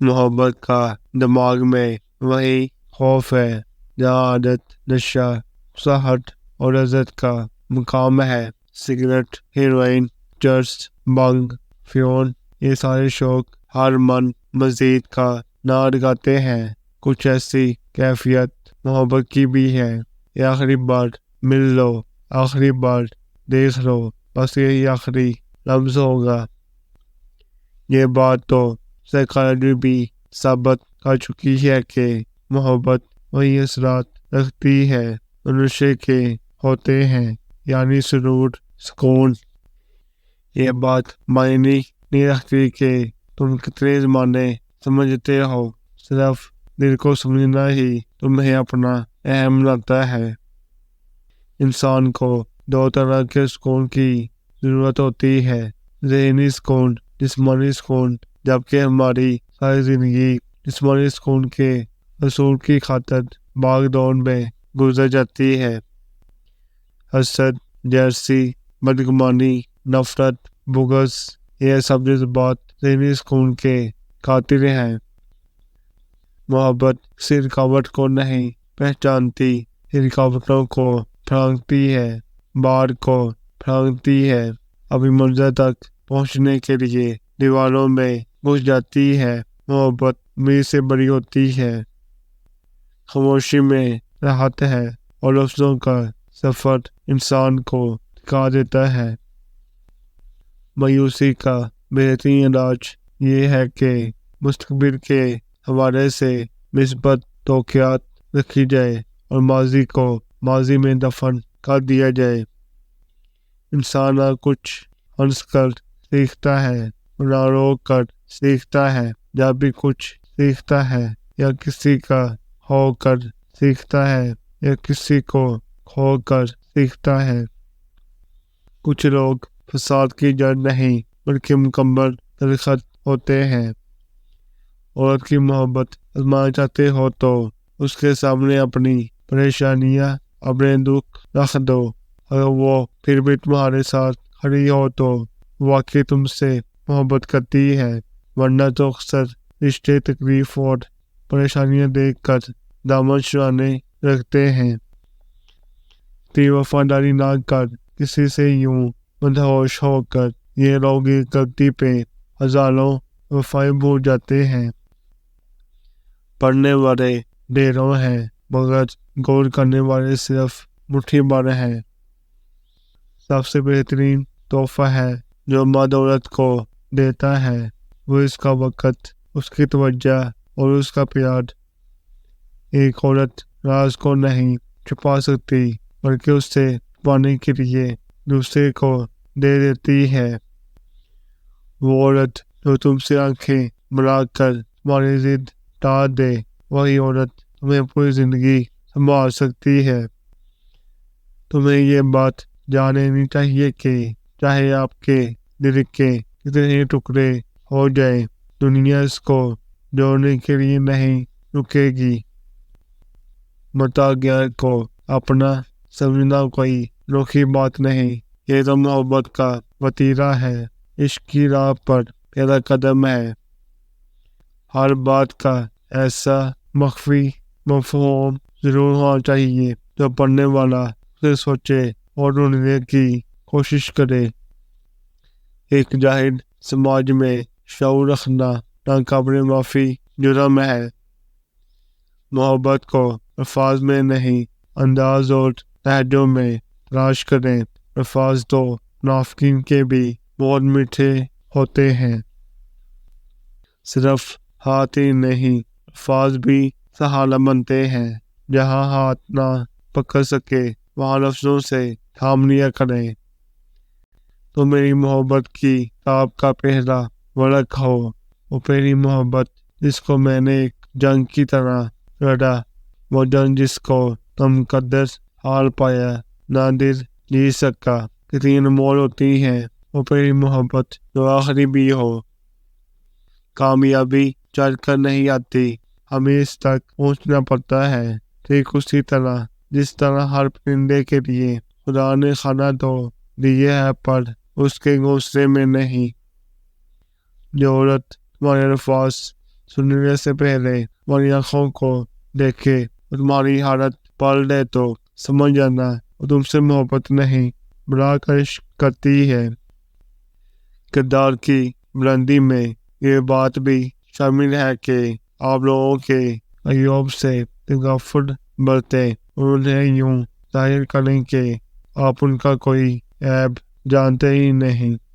मोहब्बत का दिमाग में वही खौफ है जहाँ आदत, नशा, सहट और इज्जत का मुकाम है। सिगरेट, हेरोइन, चर्च, बंग, फ्योन, ये सारे शौक हर मन मजीद का नाद गाते हैं। कुछ ऐसी कैफियत मोहब्बत की भी है। ये आखिरी बार मिल लो, आखिरी बार देख लो, बस यही आखिरी लफ्ज होगा। ये बात तो साइकोलॉजी भी साबित कर चुकी है कि मोहब्बत वही असरात रखती है जो नशे के होते हैं, यानी सुरूर, सुकून। ये बात मायने नहीं रखती कि तुम कितने ज़माने समझते हो, सिर्फ दिल को समझना ही तुम्हें अपना अहम लगता है। इंसान को दो तरह के सुकून की ज़रूरत होती है, ज़हनी सुकून, जिस्मानी सुकून। जबकि हमारी सारी जिंदगी जिस्मानी सुकून के असूल की खातिर भाग दौड़ में गुजर जाती है। हसद, जर्सी, बदगुमानी, नफरत, बुग़्ज़, ये सब जज्बात ज़हनी सुकून के कातिल हैं। मोहब्बत किसी रुकावट को नहीं पहचानती, रुकावटों को फांगती है, बार को फांगती है। अभी मंजिल तक पहुंचने के लिए दीवारों में घुस जाती है। मोहब्बत उम्मीद से बड़ी होती है, खामोशी में राहत है और लफ्ज़ों का सफ़र इंसान को थका देता है। मायूसी का बेहतरीन इलाज ये है कि मुस्तकबिल के हवाले से मिस्बत तौक़ियात रखी जाए और माजी को माजी में दफन कर दिया जाए। इंसान ना कुछ हंस कर सीखता है और ना रो कर सीखता है। जब भी कुछ सीखता है या किसी का होकर सीखता है या किसी को खोकर सीखता है। कुछ लोग फसाद की जड़ नहीं बल्कि मुकम्मल दरख्त होते हैं। औरत की मोहब्बत आजमाना चाहते हो तो उसके सामने अपनी परेशानियां, अपने दुख रख दो। अगर वो फिर भी तुम्हारे साथ खड़ी हो तो वाकई तुमसे मोहब्बत करती है, वरना तो अक्सर रिश्ते तकलीफ और परेशानियां देखकर दामन छुड़ाने रखते हैं। इतनी वफादारी ना कर किसी से यूं मदहोश होकर, ये लोग एक गलती पे हजारों वफाएं भूल जाते हैं। पढ़ने वाले ढेरों हैं मगर गौर करने वाले सिर्फ मुट्ठी भर हैं। सबसे बेहतरीन तोहफा है जो मर्द औरत को देता है वो इसका वक़्त, उसकी तवज्जो और उसका प्यार। एक औरत राज को नहीं छुपा सकती बल्कि उससे छुपाने के लिए दूसरे को दे देती है। वो औरत जो तुमसे आंखें मिला कर तुम्हारी जिद टाल दे, वही औरत तुम्हें पूरी जिंदगी संभाल सकती है। तुम्हें ये बात जान लेनी चाहिए कि चाहे आपके दिल के कितने टुकड़े हो जाए, दुनिया इसको जोड़ने के लिए नहीं रुकेगी। मता ज्ञान को अपना समझना कोई अनोखी बात नहीं, ये तो मोहब्बत का वतीरा है, इश्क की राह पर पहला कदम है। हर बात का ऐसा मख्फी मफ़हूम जरूर होना चाहिए जो पढ़ने वाला उसे सोचे और ढूंढने की कोशिश करे। एक जाहिल समाज में शऊर रखना नाकाबिल माफ़ी जुर्म है। मोहब्बत को अल्फाज में नहीं अंदाज और लहजों में तलाश करें। अल्फाज तो नाफिकीन के भी बहुत मीठे होते हैं। सिर्फ हाथ ही नहीं अल्फाज भी सहारा बनते हैं। जहाँ हाथ ना पकड़ सके वहाँ लफ्ज़ों से थाम लिया करें। तो मेरी मोहब्बत की किताब का पहला वर्क हो, वो पहली मोहब्बत जिसको मैंने एक जंग की तरह लड़ा, वो जंग जिसको तुम मुकद्दर हार पाया, नादिर जी सका। कितनी अनमोल होती है वो पहली मोहब्बत जो आखिरी भी हो। कामयाबी चल कर नहीं आती, हमें इस तक पहुंचना पड़ता है। ठीक उसी तरह जिस तरह हर परिंदे के लिए खुदा ने खाना तो दिया है पर उसके घोंसले में नहीं। जो औरत तुम्हारे अल्फाज سننے سے پہلے تمہاری آنکھوں کو دیکھے اور تمہاری حالت پال لے تو سمجھ جانا وہ تم سے محبت نہیں بلکہ عشق کرتی ہے۔ کردار کی بلندی میں یہ بات بھی شامل ہے کہ آپ لوگوں کے عیوب سے تغافل برتیں اور انہیں یوں ظاہر کریں کہ آپ ان کا کوئی عیب جانتے ہی نہیں۔